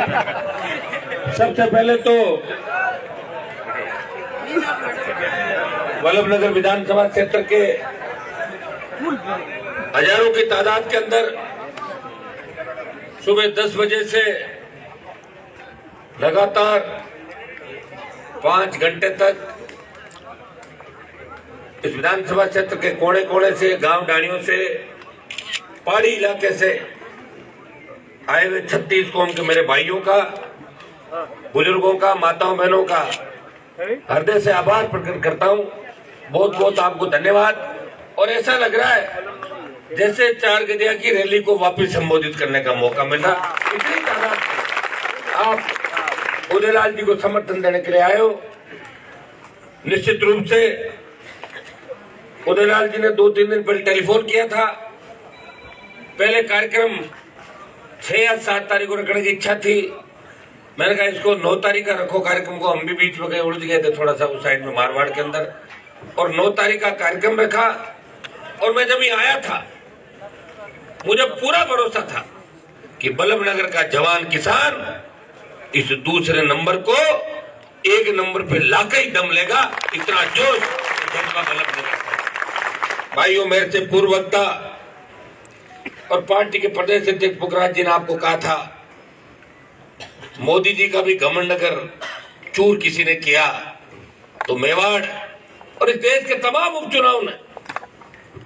सबसे पहले तो वल्लभनगर विधानसभा क्षेत्र के हजारों की तादाद के अंदर सुबह 10 बजे से लगातार 5 घंटे तक इस विधानसभा क्षेत्र के कोने कोने से, गांव डाणियों से, पहाड़ी इलाके से आए हुए 36 कौम के मेरे भाइयों का, बुजुर्गों का, माताओं बहनों का हृदय से आभार प्रकट करता हूं। बहुत बहुत आपको धन्यवाद। और ऐसा लग रहा है जैसे 4 गदिया की रैली को वापस संबोधित करने का मौका मिला। इतनी तादाद आप उदयलाल जी को समर्थन देने के लिए आए हो। निश्चित रूप से उदयलाल जी ने 2-3 दिन पहले टेलीफोन किया था। पहले कार्यक्रम 6 या 7 तारीख को रखने की इच्छा थी। मैंने कहा इसको 9 तारीख का रखो कार्यक्रम को। हम भी बीच में गए, उलझ गए थे थोड़ा सा उस साइड में मारवाड़ के अंदर, और 9 तारीख का कार्यक्रम रखा। और मैं जब यहाँ आया था मुझे पूरा भरोसा था कि वल्लभनगर का जवान किसान इस दूसरे नंबर को 1 नंबर पे लाके ही दम लेगा। इतना जोश जज्बा वल्लभनगर का। भाइयों, मेरे से पूर्व वक्ता और पार्टी के प्रदेश अध्यक्ष पुखराज जी ने आपको कहा था मोदी जी का भी घमंड अगर चूर किसी ने किया तो मेवाड़ और इस देश के तमाम उपचुनाव में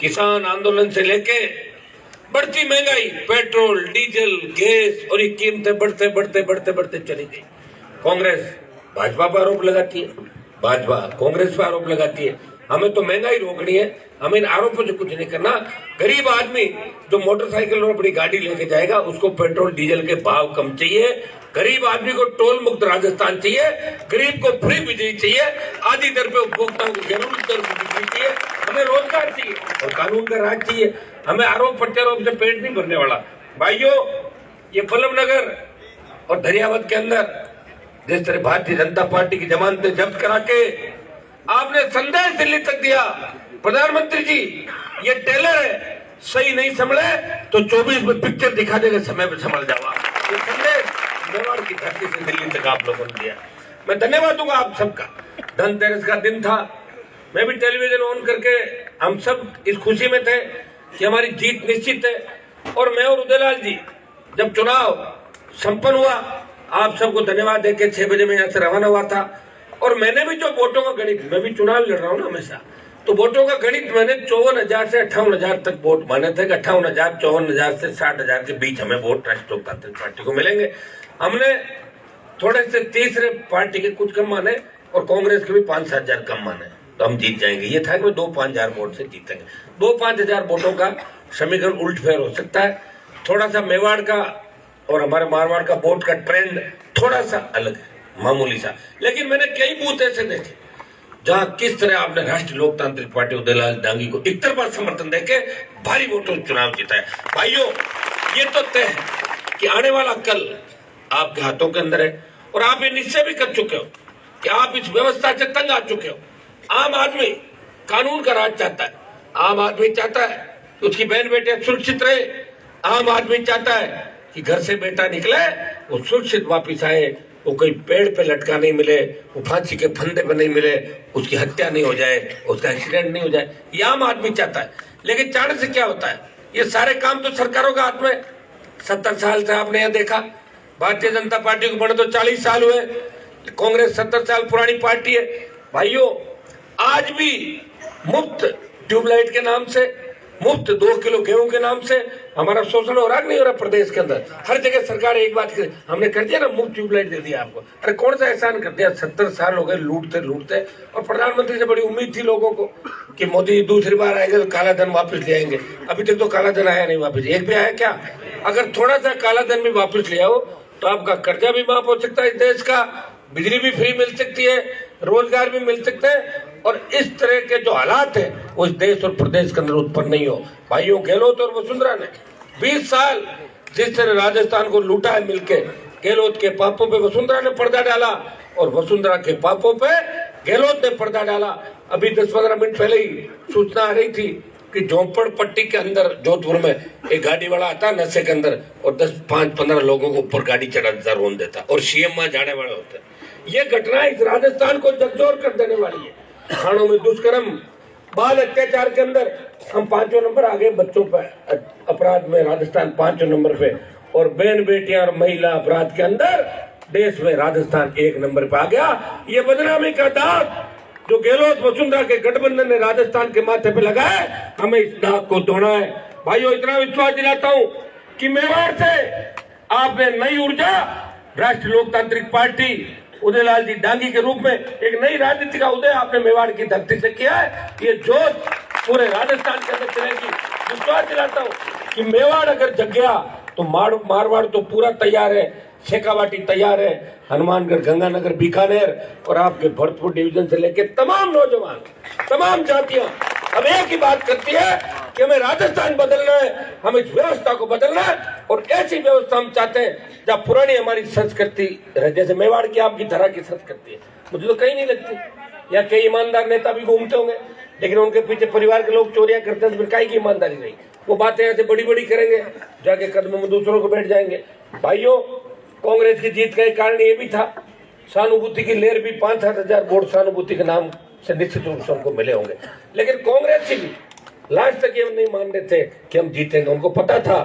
किसान आंदोलन से लेके बढ़ती महंगाई, पेट्रोल, डीजल, गैस और ये कीमतें बढ़ते बढ़ते बढ़ते बढ़ते चली गई। कांग्रेस भाजपा पर आरोप लगाती है, भाजपा कांग्रेस पर आरोप लगाती है। हमें तो महंगाई रोकनी है, हमें इन आरोपों से कुछ नहीं करना। गरीब आदमी जो मोटरसाइकिल और बड़ी गाड़ी लेके जाएगा उसको पेट्रोल डीजल के भाव कम चाहिए। गरीब आदमी को टोल मुक्त राजस्थान चाहिए। गरीब को फ्री बिजली चाहिए। आधी दर पे उपभोक्ताओं को जरूरत दर पे बिजली चाहिए। हमें रोजगार चाहिए और कानून का राज चाहिए। हमें आरोप प्रत्यारोप से पेट नहीं भरने वाला। भाइयों, ये वल्लभनगर और दरियावत के अंदर जिस तरह भारतीय जनता पार्टी की जमानतें जब्त करा के आपने संदेश दिल्ली तक दिया, प्रधानमंत्री जी ये टेलर है, सही नहीं संभले तो 24 में पिक्चर दिखा देगा, समय पे संभल जावा। ये संदेश मेवाड़ की धरती से दिल्ली तक आप लोगों ने दिया। मैं धन्यवाद दूंगा आप सबका। धनतेरस का दिन था, मैं भी टेलीविजन ऑन करके हम सब इस खुशी में थे कि हमारी जीत निश्चित है। और मैं और उदयलाल जी जब चुनाव संपन्न हुआ, आप सबको धन्यवाद देके 6 बजे में यहाँ से रवाना हुआ था। और मैंने भी जो वोटों का गणित, मैं भी चुनाव लड़ रहा हूँ ना हमेशा, तो वोटों का गणित मैंने 54,000 से 58,000 तक वोट माने थे। 58,000 54,000 से 60,000 के बीच हमें वोट राष्ट्रीय लोकतांत्रिक पार्टी को मिलेंगे। हमने थोड़े से तीसरे पार्टी के कुछ कम माने और कांग्रेस के भी 5-7 हजार कम माने, तो हम जीत जाएंगे। ये था कि 2-5 हजार वोट से जीतेंगे। 2-5 हजार वोटों का समीकरण उलटफेर हो सकता है। थोड़ा सा मेवाड़ का और हमारे मारवाड़ का वोट का ट्रेंड थोड़ा सा अलग है, मामूली सा। लेकिन मैंने कई बूथ ऐसे देखे जहां किस तरह आपने राष्ट्रीय लोकतांत्रिक पार्टी उदयलाल डांगी को एक तरफा समर्थन देके भारी वोटों चुनाव जीता है। भाइयों, ये तो तय है कि आने वाला कल आपके हाथों के अंदर है। और आप ये निश्चय भी कर चुके हो कि आप इस व्यवस्था से तंग आ चुके हो। आम आदमी कानून का राज चाहता है। आम आदमी चाहता है कि उसकी बहन बेटियां सुरक्षित रहे। आम आदमी चाहता है कि घर से बेटा निकले वो सुरक्षित वापिस आए, वो कोई पेड़ पे लटका नहीं मिले, वो फांसी के फंदे पे नहीं मिले, उसकी हत्या नहीं हो जाए, उसका एक्सीडेंट नहीं हो जाए। ये आम आदमी चाहता है। लेकिन चाहने से क्या होता है, ये सारे काम तो सरकारों का हाथ में। 70 साल से आपने यह देखा, भारतीय जनता पार्टी को बने तो 40 साल हुए, कांग्रेस 70 साल पुरानी पार्टी है। भाइयों, आज भी मुफ्त ट्यूबलाइट के नाम से, मुफ्त 2 किलो गेहूं के नाम से हमारा शोषण हो रहा नहीं हो रहा प्रदेश के अंदर। हर जगह सरकार एक बात करे, हमने कर दिया ना, मुफ्त ट्यूबलाइट दे दिया आपको। अरे कौन सा एहसान कर दिया? 70 साल हो गए लूटते लूटते। और प्रधानमंत्री से बड़ी उम्मीद थी लोगों को कि मोदी दूसरी बार आएंगे तो काला धन वापस ले आएंगे। अभी तक तो काला धन आया नहीं वापस, एक भी आया क्या? अगर थोड़ा सा काला धन भी वापस ले आओ तो आपका कर्जा भी माफ हो सकता है इस देश का, बिजली भी फ्री मिल सकती है, रोजगार भी मिल सकता है। और इस तरह के जो हालात है वो इस देश और प्रदेश के अंदर उत्पन्न नहीं हो। भाइयों, गहलोत और वसुंधरा ने 20 साल जिस तरह राजस्थान को लूटा है मिलके, गहलोत के पापों पे वसुंधरा ने पर्दा डाला और वसुंधरा के पापों पे गहलोत ने पर्दा डाला। अभी 10-15 मिनट पहले ही सूचना आ रही थी कि झोंपड़ पट्टी के अंदर जोधपुर में एक गाड़ी वाला आता नशे के अंदर और 10-5-15 लोगों को ऊपर गाड़ी चढ़ा देता, रोन देता और सीएम वहां जाने वाले होते। ये घटना इस राजस्थान को झकझोर कर देने वाली है। थानों में दुष्कर्म, बाल अत्याचार के अंदर हम 5वें नंबर आ गए बच्चों पर अपराध में, राजस्थान 5वें नंबर पे, और बहन बेटियां और महिला अपराध के अंदर देश में राजस्थान 1 नंबर पे आ गया। ये बदनामी का दाग जो गहलोत वसुंधरा के गठबंधन ने राजस्थान के माथे पे लगाया, हमें इस दाग को धोना है। भाइयों, इतना विश्वास दिलाता हूं कि मेवाड़ से आपने नई ऊर्जा, राष्ट्रीय लोकतांत्रिक पार्टी उदयलाल जी डांगी के रूप में एक नई राजनीति का उदय आपने मेवाड़ की धरती से किया है। ये जोत पूरे राजस्थान के अंदर चलेगी। विश्वास दिलाता हूँ कि मेवाड़ अगर जग गया तो मारवाड़ तो पूरा तैयार है, शेखावाटी तैयार है, हनुमानगढ़, गंगानगर, बीकानेर और आपके भरतपुर डिवीजन से लेकर तमाम नौजवान, तमाम जातियां अब एक ही बात करती है कि हमें राजस्थान बदलना है, हमें इस व्यवस्था को बदलना है। और ऐसी व्यवस्था हम चाहते हैं जहाँ पुरानी हमारी संस्कृति रहे, जैसे मेवाड़ की आपकी तरह की संस्कृति है। मुझे तो कहीं नहीं लगती। या कई ईमानदार नेता भी घूमते होंगे, लेकिन उनके पीछे परिवार के लोग चोरियां करते हैं, तो फिर काहे की ईमानदारी नहीं? वो बातें ऐसे बड़ी बड़ी करेंगे, जाके कदमों में दूसरों को बैठ जाएंगे। भाइयों, कांग्रेस की जीत का कारण ये भी था, सहानुभूति की लहर भी 5-7 हजार वोट सहानुभूति के नाम से निश्चित रूप से उनको मिले होंगे। लेकिन कांग्रेस से भी लास्ट तक ये नहीं मान रहे थे कि हम जीतेंगे। उनको पता था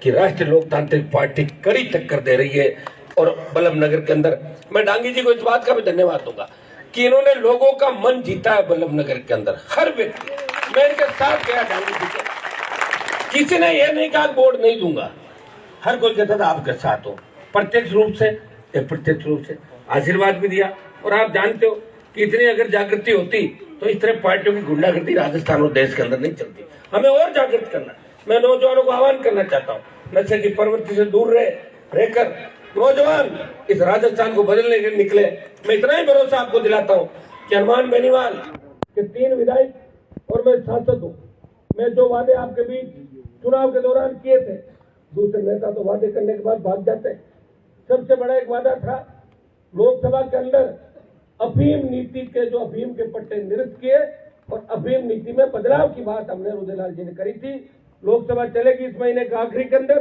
कि राष्ट्रीय लोकतांत्रिक पार्टी कड़ी टक्कर दे रही है। और बल्लभनगर के अंदर मैं डांगी जी को इस बात का भी धन्यवाद दूंगा कि इन्होंने लोगों का मन जीता है। बल्लभनगर के अंदर हर व्यक्ति, मैं इनके साथ गया डांगी जी के, किसी ने यह नहीं कहा वोट नहीं दूंगा, हर कोई कहता था आपके साथ हो, प्रत्यक्ष रूप से या प्रत्यक्ष रूप से आशीर्वाद भी दिया। और आप जानते हो कि इतनी अगर जागृति होती तो इस तरह पार्टियों की गुंडागर्दी राजस्थान और देश के अंदर नहीं चलती। हमें और जागृत करना। मैं नौजवानों को आह्वान करना चाहता हूँ, नशे की प्रवृत्ति से दूर रहकर नौजवान इस राजस्थान को बदलने के निकले। मैं इतना ही भरोसा आपको दिलाता हूँ कि हनुमान बेनीवाल के 3 विधायक और मैं सांसद हूँ। मैं जो वादे आपके बीच चुनाव के दौरान किए थे, दूसरे नेता तो वादे करने के बाद भाग जाते हैं। सबसे बड़ा एक वादा था लोकसभा के अंदर अफीम नीति के, जो अफीम के पट्टे निरस्त किए और अफीम नीति में बदलाव की बात हमने उदयलाल जी ने करी थी। लोकसभा चलेगी इस महीने के आखिरी के अंदर।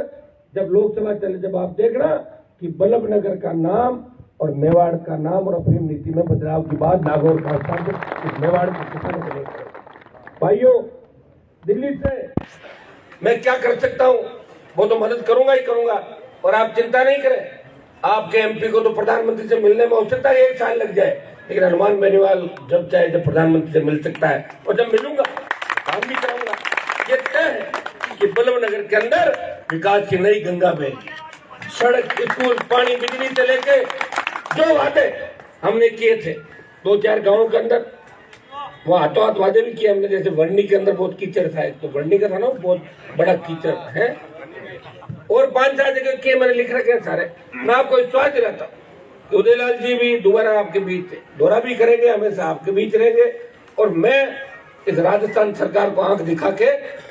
जब लोकसभा चले, जब आप देखना कि बल्लभनगर का नाम और मेवाड़ का नाम और अफीम नीति में बदलाव की बात नागौर का स्थान इस मेवाड़ के किसानों को लेकर। भाइयों, दिल्ली से मैं क्या कर सकता हूँ वो तो मदद करूंगा ही करूंगा। और आप चिंता नहीं करें, आपके एमपी को तो प्रधानमंत्री से मिलने में हो सकता है 1 साल लग जाए, लेकिन हनुमान बेनीवाल जब चाहे जब प्रधानमंत्री से मिल सकता है। और जब मिलूंगा काम भी कराऊंगा। ये तय है कि बल्लभनगर के अंदर विकास की नई गंगा बहेगी। सड़क, स्कूल, पानी, बिजली से लेके जो वादे हमने किए थे 2-4 गाँव के अंदर, वहाँ हाथों हाथ वादे भी किए हमने। जैसे वर्णी के अंदर बहुत कीचड़ था, तो वर्णी का था ना बहुत बड़ा कीचड़ है, और 5-4 जगह किए मैंने लिख रखे सारे। मैं आपको विश्वास दिलाता हूँ कि उदयलाल जी भी दोबारा आपके बीच थे, दौरा भी करेंगे, हमेशा आपके बीच रहेंगे। और मैं इस राजस्थान सरकार को आंख दिखा के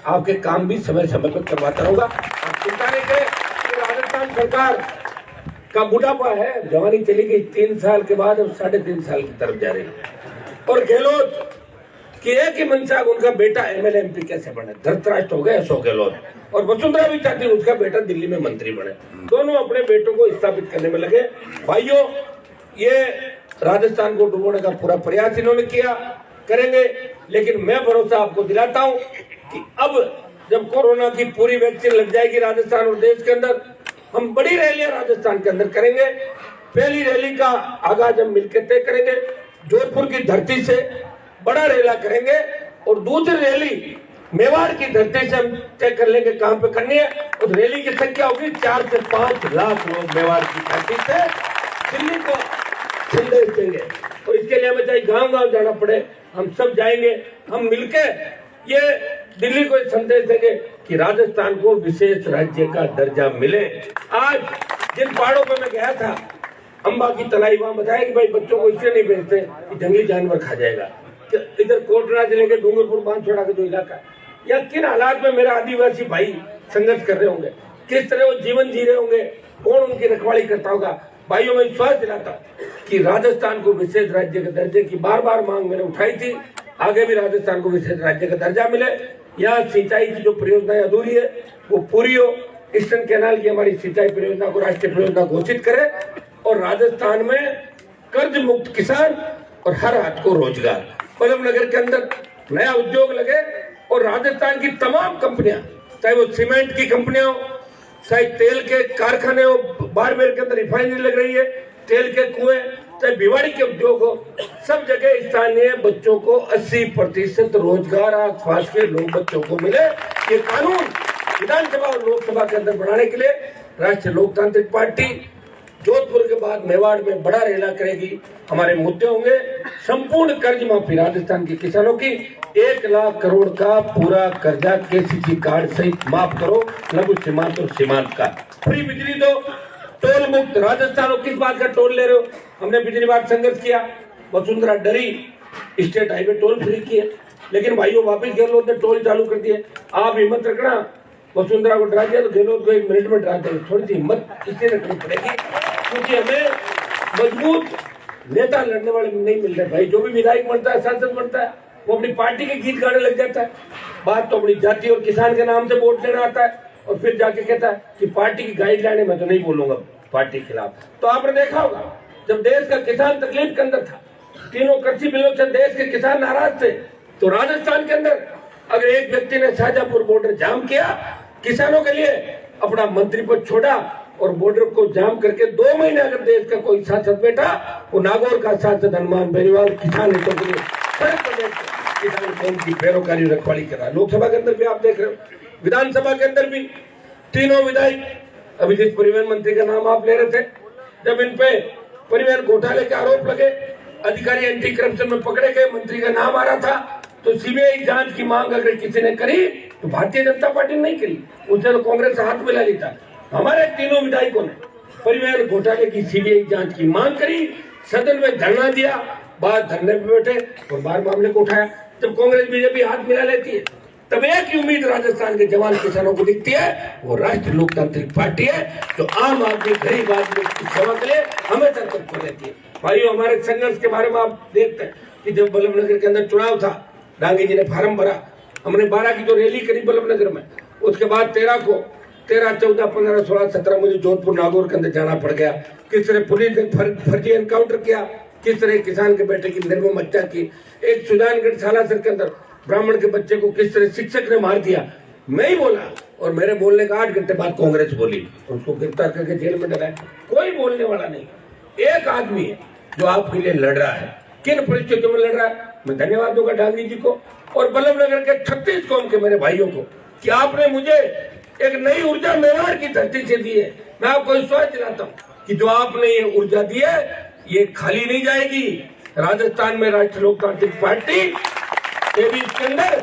आपके काम भी समय समय पर करवाता रहूंगा। आप चिंता नहीं करें कि राजस्थान सरकार का बुढ़ापा है, जवानी चली गई 3 साल के बाद, अब 3.5 साल की तरफ जा रही है। और गहलोत कि एक ही मंशा, उनका बेटा एमएलए एमपी कैसे बने, धृतराष्ट्र हो गए अशोक गहलोत, और वसुंधरा भी चाहती है उसका बेटा दिल्ली में मंत्री बने। दोनों अपने बेटों को स्थापित करने में लगे। भाइयों, ये राजस्थान को डुबोने का पूरा प्रयास इन्होंने किया, करेंगे। लेकिन मैं भरोसा आपको दिलाता हूं कि अब जब कोरोना की पूरी वैक्सीन लग जाएगी राजस्थान और देश के अंदर, हम बड़ी रैलियां राजस्थान के अंदर करेंगे। पहली रैली का आगाज हम मिलकर तय करेंगे, जोधपुर की धरती से बड़ा रैली करेंगे, और दूसरी रैली मेवाड़ की धरती से हम तय कर लेंगे कहां पे करनी है। उस रैली की संख्या होगी 4 से 5 लाख लोग मेवाड़ की धरती से दिल्ली को संदेश देंगे। और इसके लिए हमें चाहे गांव-गांव जाना पड़े, हम सब जाएंगे। हम मिलकर ये दिल्ली को संदेश देंगे कि राजस्थान को विशेष राज्य का दर्जा मिले। आज जिन पहाड़ों पर मैं गया था, अंबा की तलाई, वहां बताया कि भाई बच्चों को इसलिए नहीं भेजते कि जंगली जानवर खा जाएगा। इधर कोटरा जिले के डूंगरपुर बांसवाड़ा का जो इलाका है, या किन हालात में मेरे आदिवासी भाई संघर्ष कर रहे होंगे, किस तरह वो जीवन जी रहे होंगे, कौन उनकी रखवाली करता होगा। भाइयों, मैं विश्वास दिलाता हूँ कि राजस्थान को विशेष राज्य के दर्जे की बार बार मांग मैंने उठाई थी। आगे भी राजस्थान को विशेष राज्य का दर्जा मिले। यहाँ सिंचाई की जो परियोजनाएं अधूरी है वो पूरी हो, ईस्टर्न कैनाल की हमारी सिंचाई परियोजना को राष्ट्रीय परियोजना घोषित करे और राजस्थान में कर्ज मुक्त किसान और हर हाथ को रोजगार, बल्लभनगर के अंदर नया उद्योग लगे और राजस्थान की तमाम कंपनियां, चाहे वो सीमेंट की कंपनियां हो, चाहे तेल के कारखाने हो, बाड़मेर के अंदर रिफाइनरी लग रही है, तेल के कुएं, चाहे भिवाड़ी के उद्योग हो, सब जगह स्थानीय बच्चों को 80% रोजगार आसपास के लोग बच्चों को मिले। ये कानून विधानसभा और लोकसभा के अंदर बनाने के लिए राष्ट्रीय लोकतांत्रिक पार्टी जोधपुर के बाद मेवाड़ में बड़ा रैला करेगी। हमारे मुद्दे होंगे संपूर्ण कर्ज माफी राजस्थान के किसानों की, 1 लाख करोड़ का पूरा कर्जा केसीसी कार्ड सहित माफ करो, लघु सीमांत और सीमांत का, फ्री बिजली दो, टोल मुक्त राजस्थान। और किस बात का टोल ले रहे हो? हमने पिछली बार संघर्ष किया, वसुंधरा डरी, स्टेट हाईवे टोल फ्री किए, लेकिन भाइयों वापिस गहलोत ने टोल चालू कर दिए। आप हिम्मत रखना, वसुंधरा को डरा दिया तो गहलोत को 1 मिनट में डरा देंगे। थोड़ी सी हिम्मत इसलिए रखनी पड़ेगी क्योंकि हमें मजबूत नेता लड़ने वाले नहीं मिल रहे भाई। जो भी विधायक बनता है, सांसद बनता है, वो अपनी पार्टी के गीत गाने लग जाता है। बात तो अपनी जाति और किसान के नाम से वोट लेना आता है और फिर जाके कहता है कि पार्टी की गाइडलाइन में तो नहीं बोलूंगा पार्टी के खिलाफ। तो आपने देखा होगा जब देश का किसान तकलीफ के अंदर था, तीनों कृषि बिलों से देश के किसान नाराज थे, तो राजस्थान के अंदर अगर एक व्यक्ति ने शाहजहांपुर बॉर्डर जाम किया, किसानों के लिए अपना मंत्री पद छोड़ा और बॉर्डर को जाम करके 2 महीने अगर देश का कोई सांसद बैठा, वो नागौर का सांसद हनुमान बेनीवाल किसान हितों के लिए किसान कौम की पैरोकारी रखवाली करा। लोकसभा के अंदर भी आप देख रहे हो, विधानसभा के अंदर भी तीनों विधायक, अभी जिस परिवहन मंत्री का नाम आप ले रहे थे, जब इन पे परिवहन घोटाले के आरोप लगे, अधिकारी एंटी करप्शन में पकड़े गए, मंत्री का नाम आ रहा था, तो सीबीआई जांच की मांग अगर किसी ने करी तो भारतीय जनता पार्टी ने नहीं करी, उसे तो कांग्रेस हाथ मिला लेता। हमारे तीनों विधायकों ने परिवहन घोटाले की सीबीआई जांच की मांग करी, सदन में धरना दिया, बाद धरने पे बैठे और बार मामले को उठाया। जब कांग्रेस बीजेपी हाथ मिला लेती है तब एक ही उम्मीद राजस्थान के जवान किसानों को दिखती है, वो राष्ट्रीय लोकतांत्रिक पार्टी है जो आम आदमी गरीब आदमी की सेवा के लिए हमेशा तत्पर रहती है। भाइयों, हमारे संघर्ष के बारे में आप देखते हैं कि जब बल्लभनगर के अंदर चुनाव था, डांगी जी ने फार्म भरा, हमने 12 की तो रैली करी बल्लभनगर में, उसके बाद 13 को 13, 14, 15, 16, 17 मुझे जोधपुर नागौर के अंदर जाना पड़ गया। किस तरह पुलिस ने फर्जी एनकाउंटर किया, किस तरह किसान के बेटे की निर्मम हत्या की, एक सुजानगढ़ सालासर के अंदर ब्राह्मण के बच्चे को किस तरह शिक्षक ने मार दिया, मैं ही बोला और मेरे बोलने का 8 घंटे बाद कांग्रेस बोली, उसको गिरफ्तार करके जेल में डलाया। कोई बोलने वाला नहीं, एक आदमी है जो आपके लिए लड़ रहा है। किन परिस्थितियों में लड़ रहा है? मैं धन्यवाद दूंगा डांगी जी को और बल्लभनगर के 36 कौम के मेरे भाइयों को कि आपने मुझे एक नई ऊर्जा मेवाड़ की धरती से दी है। मैं आपको विश्वास दिलाता हूँ कि जो आपने ये ऊर्जा दी है ये खाली नहीं जाएगी। राजस्थान में राष्ट्रीय लोकतांत्रिक पार्टी इसके अंदर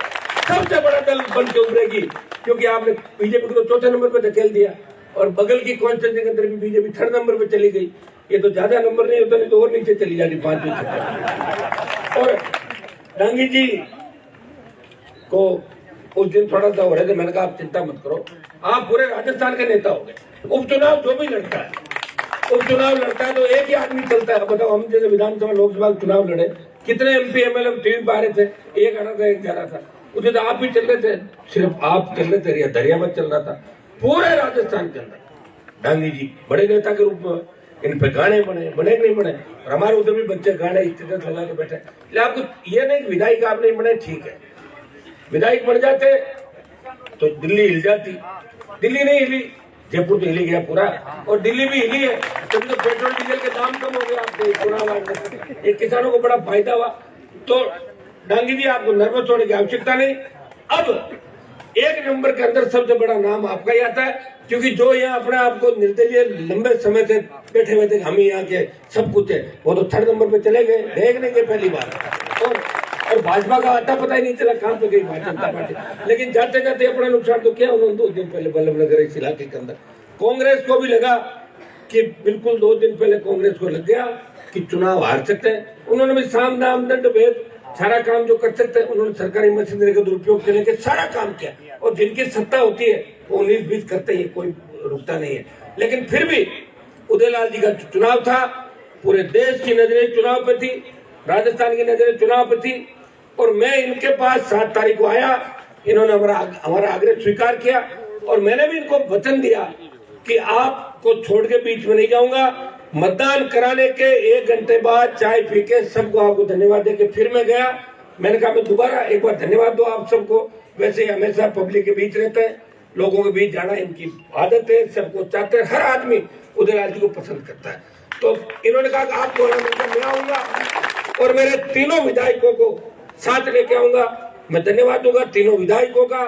सबसे बड़ा दल बन के उभरेगी, क्योंकि आपने बीजेपी को तो 4थे नंबर पर धकेल दिया और बगल की कॉन्स्टिट्यूंसी के अंदर भी बीजेपी 3rd नंबर पर चली गई। ये तो ज्यादा नंबर नहीं होता, नहीं तो और नीचे चली जाती 5। और डांगी जी को उस दिन थोड़ा सा हो रहे थे, मैंने कहा आप चिंता मत करो, आप पूरे राजस्थान के नेता हो गए। उपचुनाव जो भी लड़ता है, उपचुनाव लड़ता है तो एक ही आदमी चलता है। बताओ, हम जैसे विधानसभा लोकसभा चुनाव लड़े, कितने एमपी एमएलए टीवी पे आ रहे थे, एक आ रहा था एक जा रहा था, उसे तो आप भी चल रहे थे, सिर्फ आप चल रहे थे या दरियामत चल रहा था। पूरे राजस्थान के अंदर डांगी जी बड़े नेता के रूप में, इन पे गाने बने नहीं बने, और हमारे उधर भी बच्चे गाने स्टेटस लगा के बैठे। इसलिए आपको ये नहीं विधायक आप नहीं बने, ठीक है, विधायक बन जाते तो दिल्ली हिल जाती, दिल्ली नहीं हिली, जयपुर तो हिली गया पूरा, और दिल्ली भी हिली है, तभी तो पेट्रोल डीजल के दाम कम हो गए आपके चुनाव, एक किसानों को बड़ा फायदा हुआ। तो डांगी जी आपको नर्वस होने की आवश्यकता नहीं। अब 1 नंबर के अंदर सबसे बड़ा नाम आपका ही आता है, क्योंकि जो यहाँ अपने आप को निर्दलीय लंबे समय से बैठे हुए थे, हम ही यहाँ के सब कुछ है, वो तो 3rd नंबर पे चले गए, देख लेंगे पहली बार। और भाजपा का आता पता ही नहीं चला कहां पे गई भारतीय जनता पार्टी। लेकिन जाते जाते अपना नुकसान तो किया उन्होंने। 2 दिन पहले बल्लभनगर इस इलाके के अंदर कांग्रेस को भी लगा कि बिल्कुल 2 दिन पहले कांग्रेस को लग गया कि चुनाव हार सकते हैं। उन्होंने भी साम दाम दंड भेद सारा काम जो कर सकते हैं, उन्होंने सरकारी मशीनरी का दुरुपयोग करने के सारा काम किया। और जिनकी सत्ता होती है वो 19-20 करते ही, कोई रुकता नहीं है। लेकिन फिर भी उदयलाल जी का चुनाव था, पूरे देश की नजरें चुनाव पर थी, राजस्थान की नजरें चुनाव पर थी, और मैं इनके पास 7 तारीख को आया इन्होंने हमारा आग्रह स्वीकार किया और मैंने भी इनको वचन दिया कि आपको छोड़ के बीच में नहीं जाऊंगा। मतदान कराने के 1 घंटे बाद चाय पी के सबको आपको धन्यवाद देके फिर मैं गया। मैंने कहा मैं दोबारा एक बार धन्यवाद दो आप सबको। वैसे हमेशा पब्लिक के बीच रहते हैं, लोगों के बीच जाना इनकी आदत है, सबको चाहते हैं, हर आदमी उदयलाल जी को पसंद करता है। तो इन्होंने कहा कि आपको मैं आऊंगा और मेरे तीनों विधायकों को साथ लेके आऊंगा। मैं धन्यवाद दूंगा तीनों विधायकों का,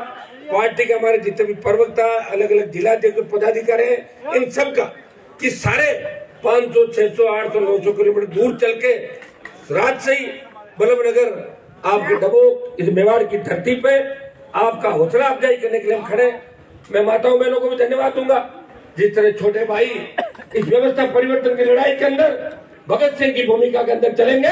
पार्टी के हमारे जितने भी प्रवक्ता, अलग अलग जिलाध्यक्ष पदाधिकारी हैं, इन सब का कि सारे 500, 600, 800, 900 किलोमीटर दूर चल के रात से ही बल्लभनगर आपके डबोक इस मेवाड़ की धरती पे आपका हौसला अफजाई करने के लिए हम खड़े। मैं माताओं बहनों को भी धन्यवाद दूंगा, जिस तरह छोटे भाई इस व्यवस्था परिवर्तन की लड़ाई के अंदर भगत सिंह की भूमिका के अंदर चलेंगे।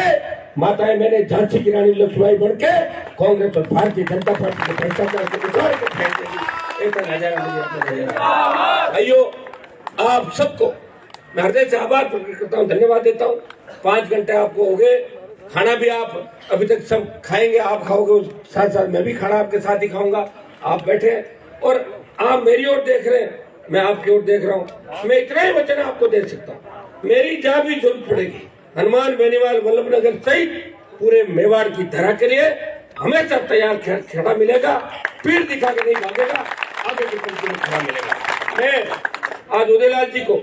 माताएं मैंने झांसी की रानी लक्ष्मीबाई बढ़ के कांग्रेस और भारतीय जनता पार्टी के भ्रष्टाचार को बिगाड़ के फेंक देगी। एक नजारा भाइयों, आप सबको मैं हृदय से आभार प्रकट करता हूँ, धन्यवाद देता हूँ। 5 घंटे आपको हो गए, खाना भी आप अभी तक सब खाएंगे, आप खाओगे, साथ साथ मैं भी खाना आपके साथ ही खाऊंगा। आप बैठे और आप मेरी ओर देख रहे हैं, मैं आपकी ओर देख रहा हूँ। मैं इतना ही वचन आपको दे सकता हूँ, मेरी जहाँ भी जरूरत पड़ेगी हनुमान बेनीवाल वल्लभनगर सहित पूरे मेवाड़ की धरा के लिए हमेशा तैयार खड़ा मिलेगा। पीठ दिखा के नहीं भागेगा, आगे की पंक्ति में खड़ा मिलेगा। मैं आज उदयलाल जी को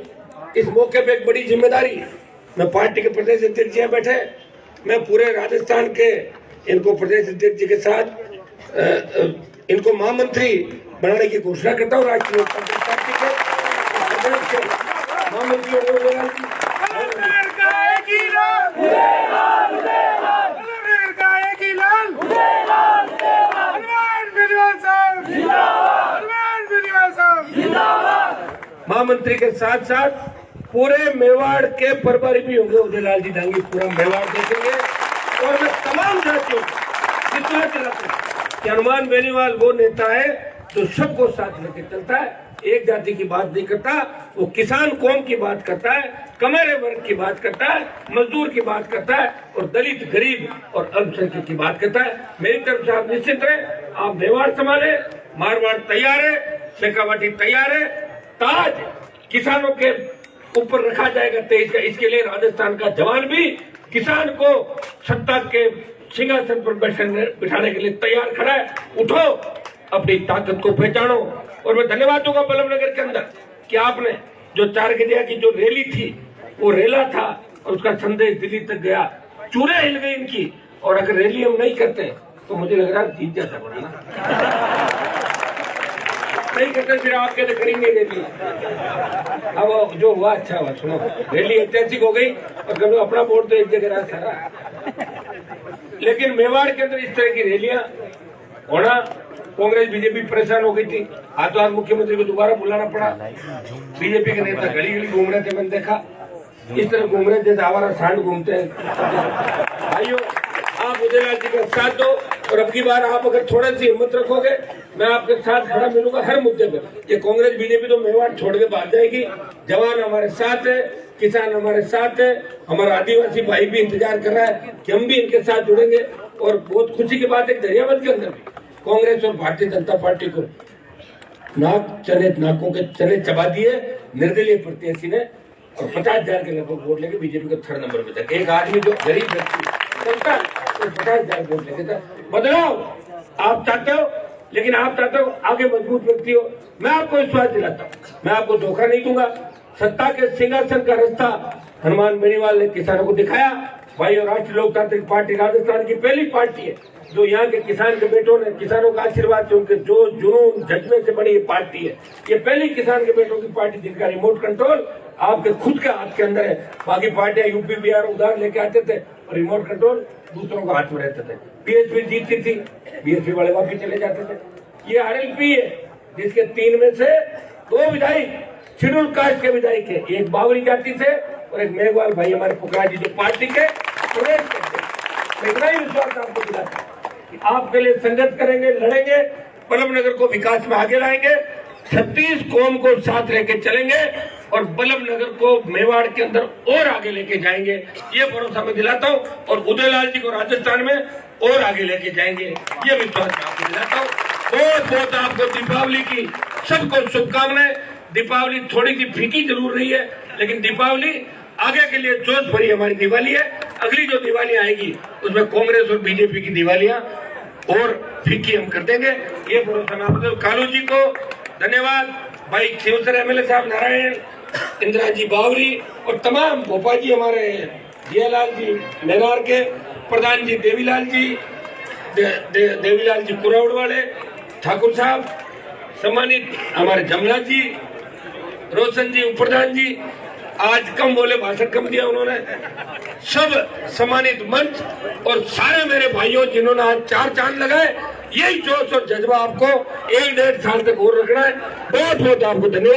इस मौके पे एक बड़ी जिम्मेदारी, मैं पार्टी के प्रदेश अध्यक्ष जी बैठे, मैं पूरे राजस्थान के इनको प्रदेश अध्यक्ष जी के साथ इनको महामंत्री बनाने की घोषणा करता हूँ। राष्ट्रीय लोकतांत्रिक पार्टी के महामंत्री महामंत्री के साथ साथ पूरे मेवाड़ के प्रभारी भी होंगे उदयलाल जी डांगी, पूरा मेवाड़ देखेंगे। और मैं तमाम जातियों को विश्वास दिलाता हूं कि हनुमान बेनीवाल वो नेता है जो सबको साथ लेकर चलता है, एक जाति की बात नहीं करता, वो किसान कौम की बात करता है, कमेरे वर्ग की बात करता है, मजदूर की बात करता है और दलित, गरीब और अल्पसंख्यक की बात करता है। मेरी तरफ से आप निश्चित रहे, आप मेवाड़ संभाले, मारवाड़ तैयार है, शेखावाटी तैयार है, ताज किसानों के ऊपर रखा जाएगा 23 का। इसके लिए राजस्थान का जवान भी किसान को सत्ता के सिंहासन पर बिठाने के लिए तैयार खड़ा है। उठो, अपनी ताकत को पहचानो। और मैं धन्यवाद दूंगा बल्लभनगर के अंदर कि आपने जो 4 गलिया की जो रैली थी वो रेला था और उसका संदेश दिल्ली तक गया, चूड़े हिल गई इनकी। और अगर रैली हम नहीं करते तो मुझे लग रहा है जीत जाता पड़ा ना, नहीं करते फिर आपके तो करेंगे रैली। अब जो हुआ अच्छा हुआ, सुनो, रैली ऐतिहासिक हो गई और कभी अपना वोट तो एक जगह रहा सारा। लेकिन मेवाड़ के अंदर इस तरह की रैलियां होना, कांग्रेस बीजेपी परेशान हो गई थी, हाथों हाथ मुख्यमंत्री को दोबारा बुलाना पड़ा। बीजेपी के नेता गली गली घूम रहे थे, मैंने देखा इस तरह घूम रहे जैसे आवारा सांड घूमते हैं। भाइयों, आप उदयलाल जी का साथ दो और अब की बार आप अगर थोड़ा सी हिम्मत रखोगे, मैं आपके साथ खड़ा मिलूंगा हर मुद्दे पे। ये कांग्रेस बीजेपी तो मेवाड़ छोड़ के भाग जाएगी। जवान हमारे साथ है, किसान हमारे साथ है, हमारा आदिवासी भाई भी इंतजार कर रहा है कि हम भी इनके साथ जुड़ेंगे। और बहुत खुशी की बात है, दरियावत के अंदर भी कांग्रेस और भारतीय जनता पार्टी को नाकों के चने चबा दिए निर्दलीय प्रत्याशी ने और 50,000 के लगभग वोट लेके बीजेपी को 3rd नंबर पे था। एक आदमी जो गरीब व्यक्ति चलता है तो 50,000 वोट लेके था। बदलाव आप चाहते हो, लेकिन आप चाहते हो आगे मजबूत व्यक्ति हो। मैं आपको विश्वास दिलाता हूँ, मैं आपको धोखा नहीं दूंगा। सत्ता के सिंहासन का रास्ता हनुमान बेनीवाल ने किसानों को दिखाया। भाई, और राष्ट्रीय लोकतांत्रिक पार्टी राजस्थान की पहली पार्टी है जो यहाँ के किसान के बेटों ने, किसानों का आशीर्वाद से, उनके जो जुनून जज्बे से बनी ये पार्टी है। ये पहली किसान के बेटों की पार्टी जिनका रिमोट कंट्रोल आपके खुद के हाथ के अंदर है। बाकी पार्टियां यूपी बिहार उधार लेके आते थे और रिमोट कंट्रोल दूसरों के हाथ में रहते थे। बीएसपी जीतती थी, बीएसपी वाले वापिस चले जाते थे। ये आरएलपी है जिसके 3 में से 2 विधायक शेड्यूल कास्ट के विधायक है, एक बावरी जाति से और एक मेघवाल भाई हमारे पुकार जी जो पार्टी के प्रदेश करते। इतना ही विश्वास आपको दिलाता कि आपके लिए संघर्ष करेंगे, लड़ेंगे, बल्लभनगर को विकास में आगे लाएंगे, 36 कौम को साथ लेके चलेंगे और बल्लभनगर को मेवाड़ के अंदर और आगे लेके जाएंगे। ये भरोसा मैं दिलाता हूँ और उदयलाल जी को राजस्थान में और आगे लेके जाएंगे, ये विश्वास मैं आपको दिलाता हूँ। बहुत बहुत आपको दीपावली की सबको शुभकामनाएं। दीपावली थोड़ी सी फीकी जरूर रही है, लेकिन दीपावली आगे के लिए जोश भरी हमारी दिवाली है। अगली जो दिवाली आएगी उसमें कांग्रेस और बीजेपी की दिवालियां और फीकी हम कर देंगे, ये भरोसा मैं आपको। कालू जी को धन्यवाद, भाई खिवसर एमएलए साहब नारायण, इंदिरा जी बावरी और तमाम भोपाल जी, हमारे जियालाल जी मेरार के, प्रधान जी देवीलाल जी देवीलाल जी कुराउड़ वाले, ठाकुर साहब, सम्मानित हमारे जमला जी, रोशन जी, प्रधान जी, आज कम बोले, भाषण कम दिया उन्होंने, सब सम्मानित मंच और सारे मेरे भाइयों जिन्होंने आज 4 चांद लगाए, यही जोश और जज्बा आपको 1-1.5 साल तक और रखना है। बहुत बहुत आपको धन्यवाद।